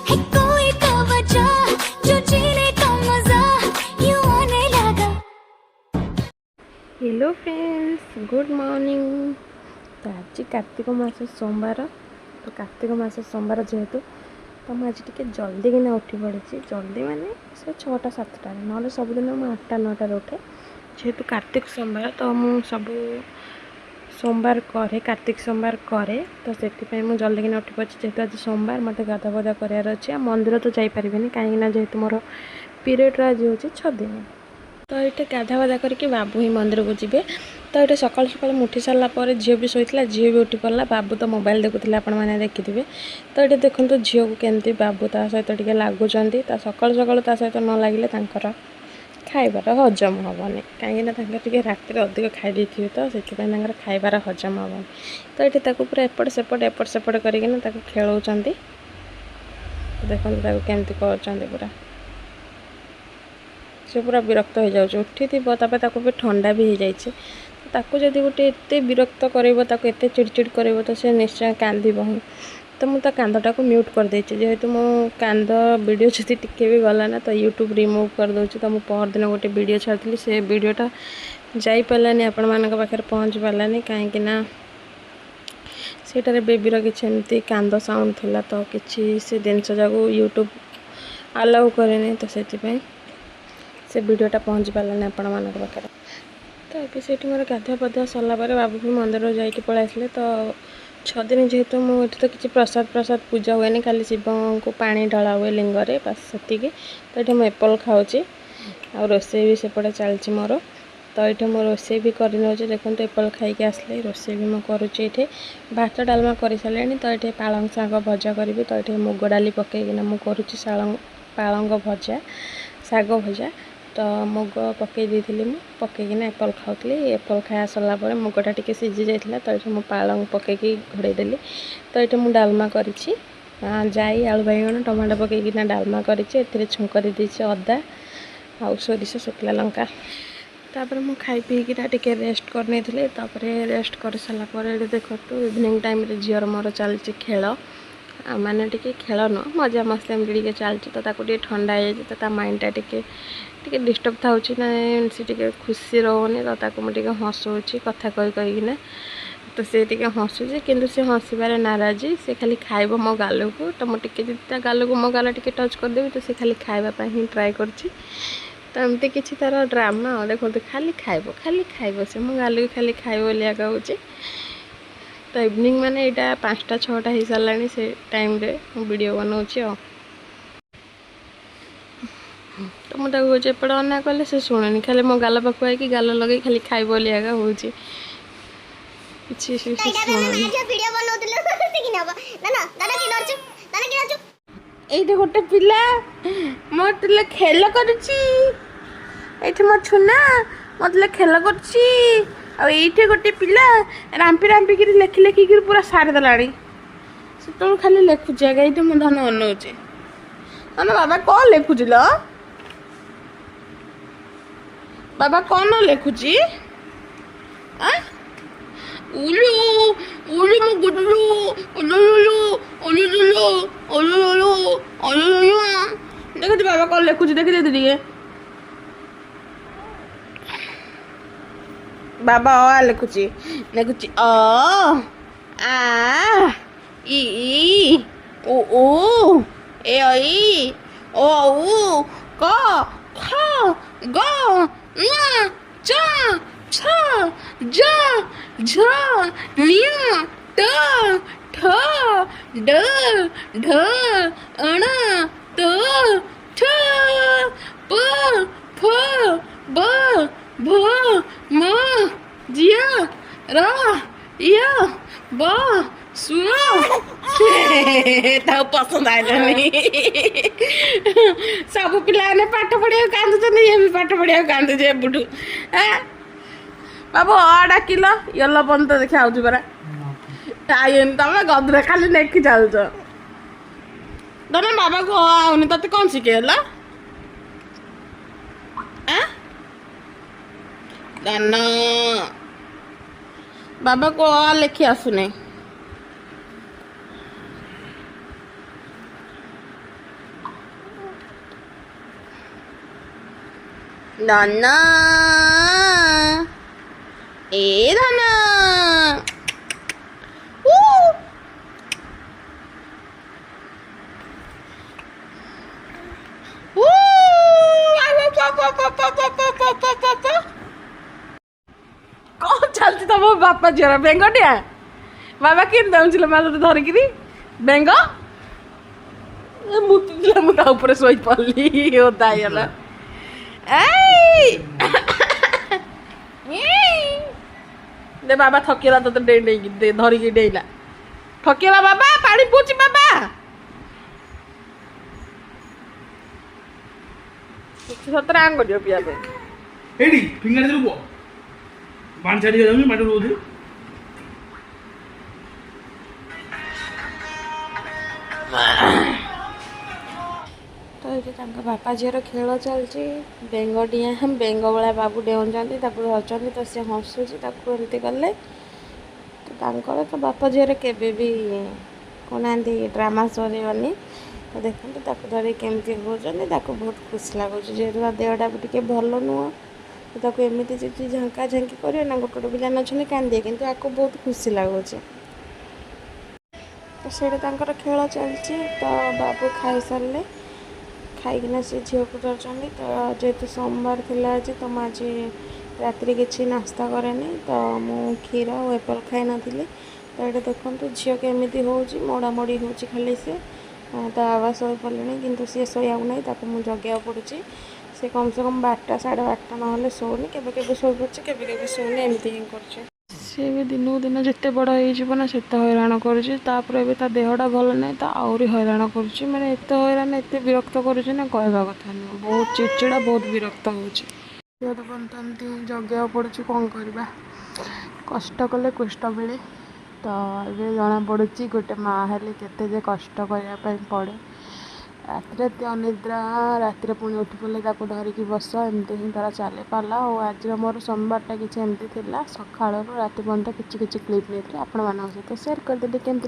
है कोई तो वजह जो जीने का मजा यूं आने लगा। Hello friends, good morning. तो आज कार्तिक मास सोमवार। तो कार्तिक मास सोमवार जेहेतु तो मुझे आज टे जल्दी कि उठी पड़ी। जल्दी माने से 6टा 7टा ना सबुदिन मुझे 8टा 9टार उठे। जेहेतु कार्तिक सोमवार तो मुझे सब सोमवार करे, कार्तिक सोमवार करे। तो से जल्दी कि उठी पड़ी। जेहेतु आज सोमवार मत गाधा बधा करार अच्छे। मंदिर तो जापारे कहीं जेहेतु मोर पीरियड आज हो 6 दिन। तो ये गाधा बाधा करके बाबू ही मंदिर को जी। तो ये सकाल सकाल उठी सारापर झील भी शोला, झील भी उठी पड़ा। बाबू तो मोबाइल देखुले आपने देखिथे। तो ये देखो झील को केमती बाबू ता सहित टे लगुच। सकाल सकाल ता सहित न लगे खाइबार हजम हेनी, कहीं रात अधिक खाई थे तो से खाइबार हजम हेनी। तो ये पूरा एपट सेपट करके खेल। देखो केमती कर पूरा से पूरा विरक्त हो जाए। उठी थी भी ठंडा भी हो जाए। जदि गोटे एत विरक्त करते चिड़चिड़ कर तो से निश्चय कांदब ही। तो मुझे कांदटा को म्यूट कर देती। जेहेतु मो कांद वीडियो जदि टिके भी गला ना तो यूट्यूब रिमूव कर दूसरी। तो मुझे परदिन गोटे वीडियो छाड़ी से वीडियोटा जापारानी आपण मान पाखे पहुँच पारानी कहीं सेटारे बेबीर किसी एमती कांद साउंड थिला। तो किसी से जिनस जाक यूट्यूब अलाउ करे तो से वीडियोटा पहुँच पारानी आपण मान पाखे। तो ये से मोर गाधुआ पाधुआ सरलापर बाबू भी मंदिर जाकि पलि आसले। तो 6 दिन जेहेतु मुझे तो किसी प्रसाद पूजा हुए खाली शिव को पानी ढला हुए लिंगरे बस से। तो ये मुझे एप्पल खाऊँ आ रोसे भी सेपटे चलती मोर। तो ये मुझे रोसे भी करने देखो एप्पल खाई आसले रोसे भी मुझे करुचे। भात डालमा कर सारे। तो ये पालंग शाग भजा करी। तो ये मुग डाली पकईकिना मुझे करुच्ची पालंग भजा शाग भजा। तो मुग पकई देती पकईकिना एप्पल खाऊली। एप्पल खाया सरलापर मुगटा टी सीझी जाता। तो ये मुझे पालंग पकईकी घोड़ेदेली। तो ये मुझे डालमा करी जाई आलू बैगण टमाटो पकईकिना डालमा करी। छुंकरी देसी अदा आ सोरिष शुखला लंका। तापर मु खाई पीकिना टिके रेस्ट करने। रेस्ट कर सारापर ये देखो इवनिंग टाइम झीर मोर चलती खेल माने टिके खेल न मजा मस्ती एमती चलती। तो ताको ठंडा हो जाए तो माइंडटा टिके डिस्टर्ब था ना सी टिके खुशी रोनी। तो ताको मुझे हसुची कथा कहीकिना। तो सी टिके हसुचे किंतु से हसबार नाराजी। से खाली खाइब मो गाल को। तो मुझे गाल को मो गाल टिके टच करदेवी। तो से खाली खाइबा ही ट्राए कर। तो एमती किसी तार ड्रामा देखो खाली खाइब से मो गाल को खाली खाइब बोलिया कहूँ। तो इवनिंग माने यहाँ 5टा 6टा हो सारा से टाइम रे वीडियो बनाऊँ। तो मुझे कहूँ एपटे अना कले से शुणुनी खाली मो गाल पाखु आई गाल लगे खाली खाइब बोलिया कहूँ किसी ये गोटे पिला मत खेल कर मो छुना मत खेल कर गोटे पिला रांपी रांपिक लेखि लेखिक पूरा सारीदेला से खाली लेखुची आगे ये मुझे धन अनाऊे धन बाबा कौन लेखुच बाबा कौन लेखुची उलू उलू मो गुडलू उलू उलू उलू देखो बाबा कौन लेखुची देखी दे टे बाबा अ लिखुची अ आ ई उ ए ऐ ओ उ क ख ग ङ च छ ज झ ञ ट ठ ड ढ अण त ठ प फ ब भ म जिया र य ब सु पसंद आनी सब पिला पाठ पढ़िया कांदुन ये भी पाठ पढ़िया कांदुचे एबुठू बाबू अ डाकिल येलो पन तो देखा परा आयन तुम गदरे खाली नेकी चलुच धन बाबा को आउनी ते कौन शिखेला धन बाबा को लेखी आसुनी ଧନ ଏ ଧନ कौन चलती तुम बापा झीर बेंगटिया बाबा के धरिकी बेंग मुतुला मुझे शोई पड़ी ओदा होगा दे बाबा थकेला तो धरिकी डेला थकेला बाबा पानी पूछी बाबा सतरा आंग दियो पिया पे एडी फिंगर दे रुको बाण छाड़ी जाऊँ बाण रोज तो ये बापा झीर खेल चलती बेंग डिया हम बेंग भाया बाबू डेउंचाती धरती तो सी हसुची एमती कले तो तो बापा झीर केबे भी कहना ड्रामा सरिबनी तो देखते धर केमती होती बहुत खुशी लगुच जेहतु देहटा भी टे भल नुह तो एमती जी झांका झांकी कर गोटे गोटे पिला नचने कांदे कि बहुत खुशी लगुच तो से खेल चलती तो बाबू खाई सारे खाईकिना से झील को धरती तो जेहेतु सोमवार थिला आज तो मुझे रात किसी नास्ता कैनि तो मु क्षीर और एप्पल खाई नी तो ये देखो झील केमी हो मोड़ा मोड़ी हो खाली से तो आवाज शो पड़े कि सी शोया ना मुझे जगह पड़ू से कम से कम 12टा 12:30 ना शोनी के शो पड़े के शोनी एमती ही कर सी भी दिन को दिन जिते बड़ होना से हैरान कर देहटा भल ना तो आहरी हैरान कर मैंने एत हैरान एत विरक्त करना कहवा कथा नुह बहुत चिड़चिड़ा बहुत विरक्त होती जगह पड़ू कौन करवा कष्ट कले कुष्ट मिले तो ये जना पड़ी गोटे माँ हेल्ले के कष्ट करने पड़े रात अनिद्रा रात पुणी उठी पड़े धरिकी बस एमती ही तार चले पाला और आज मोर सोमवारटा किसी एमती सकाल रात पर्यंत किसी क्लिप नहीं आपण मान सहित सेयार करदेली केमती